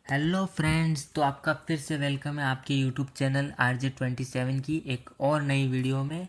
Hello friends, तो आपका फिर से वेलकम है आपके यूट्यूब चैनल RJ27 की एक और नई वीडियो में।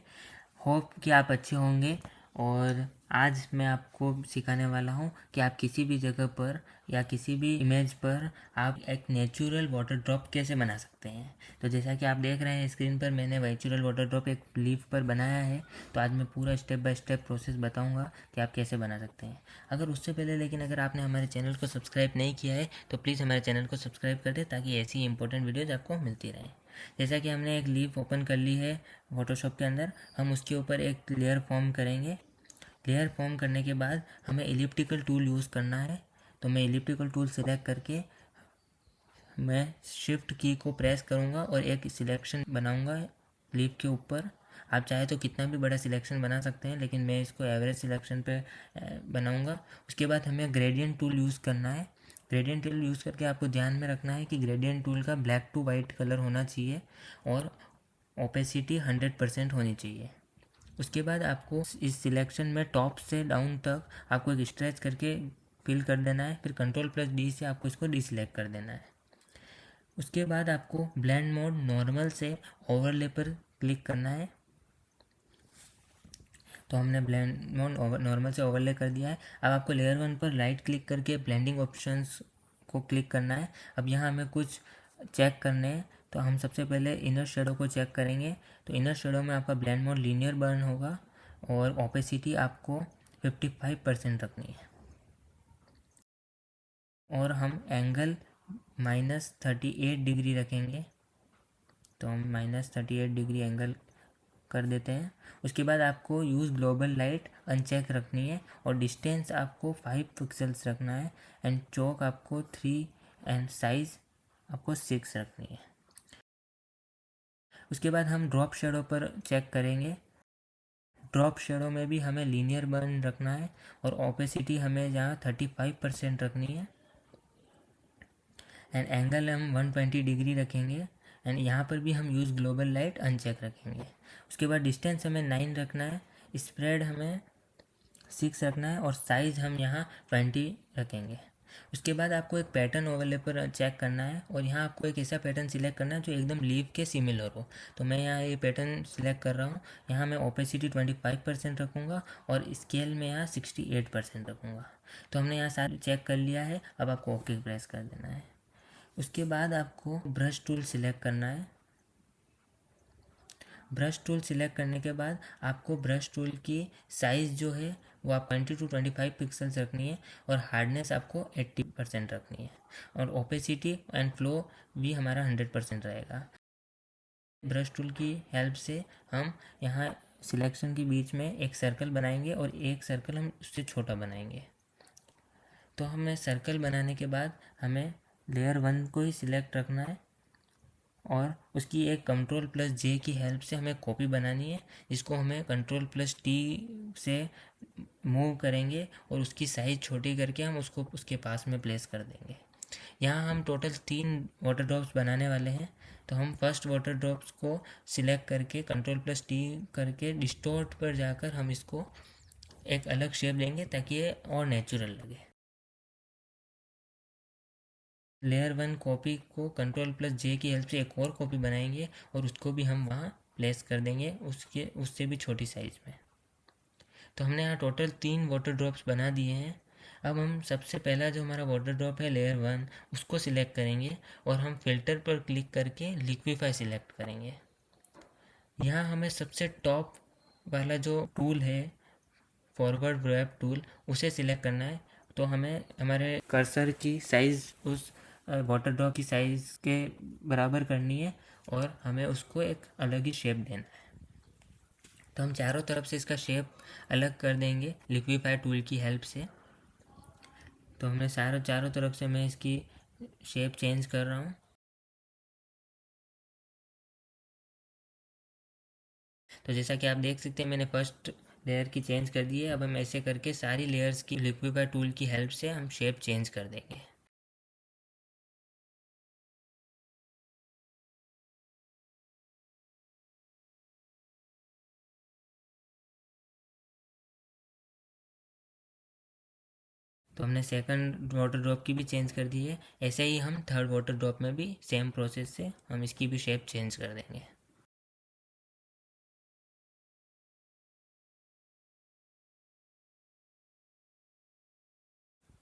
होप कि आप अच्छे होंगे। और आज मैं आपको सिखाने वाला हूँ कि आप किसी भी जगह पर या किसी भी इमेज पर आप एक नेचुरल वाटर ड्रॉप कैसे बना सकते हैं। तो जैसा कि आप देख रहे हैं स्क्रीन पर, मैंने नेचुरल वाटर ड्रॉप एक लीफ पर बनाया है। तो आज मैं पूरा स्टेप बाय स्टेप प्रोसेस बताऊंगा कि आप कैसे बना सकते हैं। अगर उससे पहले लेकिन अगर आपने हमारे चैनल को सब्सक्राइब नहीं किया है तो प्लीज़ हमारे चैनल को सब्सक्राइब कर दें, ताकि ऐसी इंपॉर्टेंट वीडियोज़ आपको मिलती रहें। जैसा कि हमने एक लीफ ओपन कर ली है फोटोशॉप के अंदर, हम उसके ऊपर एक लेयर फॉर्म करेंगे। लेयर फॉर्म करने के बाद हमें एलिप्टिकल टूल यूज़ करना है। तो मैं एलिप्टिकल टूल सेलेक्ट करके मैं शिफ्ट की को प्रेस करूँगा और एक सिलेक्शन बनाऊँगा लीफ के ऊपर। आप चाहे तो कितना भी बड़ा सिलेक्शन बना सकते हैं, लेकिन मैं इसको एवरेज सिलेक्शन पे बनाऊँगा। उसके बाद हमें ग्रेडियंट टूल यूज़ करना है। ग्रेडियंट टूल यूज़ करके आपको ध्यान में रखना है कि ग्रेडियंट टूल का ब्लैक टू वाइट कलर होना चाहिए और ओपेसिटी 100% होनी चाहिए। उसके बाद आपको इस सिलेक्शन में टॉप से डाउन तक आपको एक स्ट्रेच करके फिल कर देना है। फिर Ctrl+D से आपको इसको डिसलेक्ट कर देना है। उसके बाद आपको ब्लेंड मोड नॉर्मल से ओवरले पर क्लिक करना है। तो हमने ब्लेंड मोड नॉर्मल से ओवरले कर दिया है। अब आपको लेयर 1 पर राइट क्लिक करके ब्लेंडिंग ऑप्शंस को क्लिक करना है। अब यहाँ हमें कुछ चेक करने हैं। तो हम सबसे पहले इनर शेडो को चेक करेंगे। तो इनर शेडो में आपका ब्लेंड मोड लीनियर बर्न होगा और ओपेसिटी आपको 55% रखनी है। और हम एंगल -38 डिग्री रखेंगे। तो हम -38 डिग्री एंगल कर देते हैं। उसके बाद आपको यूज़ ग्लोबल लाइट अनचेक रखनी है और डिस्टेंस आपको 5 पिक्सल्स रखना है एंड चौक आपको 3 एंड साइज़ आपको 6 रखनी है। उसके बाद हम ड्रॉप शेडो पर चेक करेंगे। ड्रॉप शेडो में भी हमें लीनियर बर्न रखना है और ओपेसिटी हमें जहाँ 35% रखनी है एंड एंगल हम 120 डिग्री रखेंगे एंड यहाँ पर भी हम यूज़ ग्लोबल लाइट अनचेक रखेंगे। उसके बाद डिस्टेंस हमें 9 रखना है, स्प्रेड हमें 6 रखना है और साइज़ हम यहाँ 20 रखेंगे। उसके बाद आपको एक पैटर्न ओवरले पर चेक करना है और यहाँ आपको एक ऐसा पैटर्न सिलेक्ट करना है जो एकदम लीफ के सिमिलर हो। तो मैं यहाँ ये पैटर्न सिलेक्ट कर रहा हूँ। यहाँ मैं ओपेसिटी 25% रखूँगा और स्केल में यहाँ 68% रखूँगा। तो हमने यहाँ सारे चेक कर लिया है। अब आपको ओके प्रेस कर देना है। उसके बाद आपको ब्रश टूल सिलेक्ट करना है। ब्रश टूल सिलेक्ट करने के बाद आपको ब्रश टूल की साइज़ जो है वो आप 20 to 25 पिक्सल्स रखनी है और हार्डनेस आपको 80% रखनी है और ओपेसिटी एंड फ्लो भी हमारा 100% रहेगा। ब्रश टूल की हेल्प से हम यहाँ सिलेक्शन के बीच में एक सर्कल बनाएंगे और एक सर्कल हम उससे छोटा बनाएंगे। तो हमें सर्कल बनाने के बाद हमें लेयर 1 को ही सिलेक्ट रखना है और उसकी एक Ctrl+J की हेल्प से हमें कॉपी बनानी है, जिसको हमें Ctrl+T से मूव करेंगे और उसकी साइज़ छोटी करके हम उसको उसके पास में प्लेस कर देंगे। यहाँ हम टोटल 3 वाटर ड्रॉप्स बनाने वाले हैं। तो हम फर्स्ट वाटर ड्रॉप्स को सिलेक्ट करके Ctrl+T करके डिस्टोर्ट पर जाकर हम इसको एक अलग शेप देंगे ताकि ये और नेचुरल लगे। लेयर 1 कॉपी को Ctrl+J की हेल्प से एक और कॉपी बनाएंगे और उसको भी हम वहाँ प्लेस कर देंगे उसके उससे भी छोटी साइज़ में। तो हमने यहाँ टोटल 3 वाटर ड्रॉप्स बना दिए हैं। अब हम सबसे पहला जो हमारा वाटर ड्रॉप है लेयर 1 उसको सिलेक्ट करेंगे और हम फिल्टर पर क्लिक करके लिक्विफाई सिलेक्ट करेंगे। यहाँ हमें सबसे टॉप वाला जो टूल है फॉरवर्ड रैप टूल उसे सिलेक्ट करना है। तो हमें हमारे कर्सर की साइज़ उस वाटर ड्रॉप की साइज़ के बराबर करनी है और हमें उसको एक अलग ही शेप देना है। तो हम चारों तरफ से इसका शेप अलग कर देंगे लिक्विफाई टूल की हेल्प से। तो हमने चारों तरफ से मैं इसकी शेप चेंज कर रहा हूँ। तो जैसा कि आप देख सकते हैं मैंने फर्स्ट लेयर की चेंज कर दी है। अब हम ऐसे करके सारी लेयर्स की लिक्विफाई टूल की हेल्प से हम शेप चेंज कर देंगे। तो हमने सेकंड वाटर ड्रॉप की भी चेंज कर दी है। ऐसे ही हम थर्ड वाटर ड्रॉप में भी सेम प्रोसेस से हम इसकी भी शेप चेंज कर देंगे।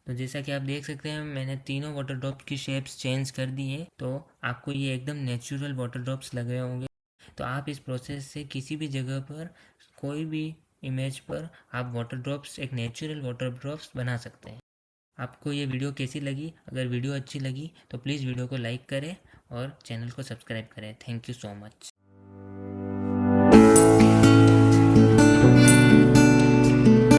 तो जैसा कि आप देख सकते हैं मैंने तीनों वाटर ड्रॉप की शेप्स चेंज कर दी है, तो आपको ये एकदम नेचुरल वाटर ड्रॉप्स लग रहे होंगे। तो आप इस प्रोसेस से किसी भी जगह पर कोई भी इमेज पर आप वाटर ड्रॉप्स, एक नेचुरल वाटर ड्रॉप्स बना सकते हैं। आपको ये वीडियो कैसी लगी? अगर वीडियो अच्छी लगी तो प्लीज़ वीडियो को लाइक करें और चैनल को सब्सक्राइब करें। Thank you so much.